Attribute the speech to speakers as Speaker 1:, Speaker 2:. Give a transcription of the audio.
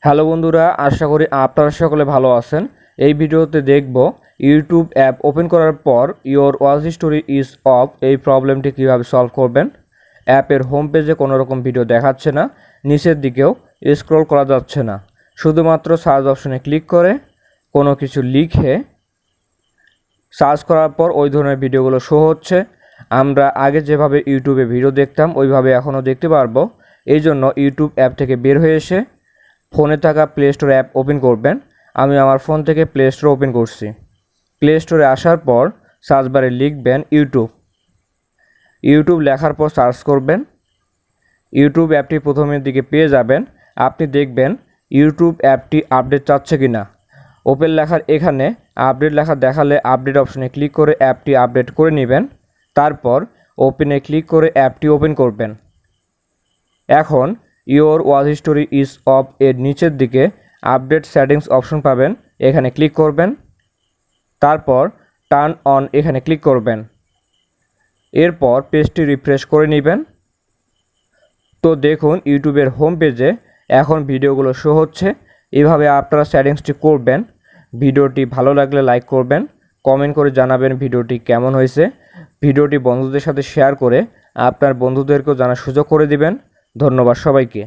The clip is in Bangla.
Speaker 1: হ্যালো বন্ধুরা, আশা করি আপনারা সকলে ভালো আছেন। এই ভিডিওতে দেখব ইউটিউব অ্যাপ ওপেন করার পর your watch history is of এই প্রবলেমটি কীভাবে সলভ করবেন। অ্যাপের হোম পেজে কোনো রকম ভিডিও দেখাচ্ছে না, নিচের দিকেও স্ক্রল করা যাচ্ছে না। শুধুমাত্র সার্চ অপশনে ক্লিক করে কোনো কিছু লিখে সার্চ করার পর ওই ধরনের ভিডিওগুলো শো হচ্ছে। আমরা আগে যেভাবে ইউটিউবে ভিডিও দেখতাম ওইভাবে এখনও দেখতে পারবো। এই জন্য ইউটিউব অ্যাপ থেকে বের হয়ে এসে ফোনে থাকা প্লে স্টোর অ্যাপ ওপেন করবেন। আমি আমার ফোন থেকে প্লে স্টোর ওপেন করছি। প্লে স্টোরে আসার পর সার্চ বারে লিখবেন ইউটিউব লেখার পর সার্চ করবেন। ইউটিউব অ্যাপটি প্রথমের দিকে পেয়ে যাবেন। আপনি দেখবেন ইউটিউব অ্যাপটি আপডেট চাচ্ছে কি না। ওপেন লেখার এখানে আপডেট লেখা দেখালে আপডেট অপশনে ক্লিক করে অ্যাপটি আপডেট করে নেবেন। তারপর ওপেনে ক্লিক করে অ্যাপটি ওপেন করবেন। এখন your watch history is of এর নিচের দিকে আপডেট সেটিংস অপশন পাবেন, এখানে ক্লিক করবেন। তারপর টার্ন অন এখানে ক্লিক করবেন। এরপর পেজটি রিফ্রেশ করে নেবেন। তো দেখুন ইউটিউবের হোম পেজে এখন ভিডিওগুলো শো হচ্ছে। এভাবে আপনারা সেটিংসটি করবেন। ভিডিওটি ভালো লাগলে লাইক করবেন, কমেন্ট করে জানাবেন ভিডিওটি কেমন হয়েছে। ভিডিওটি বন্ধুদের সাথে শেয়ার করে আপনার বন্ধুদেরকেও জানার সুযোগ করে দিবেন। ধন্যবাদ সবাইকে।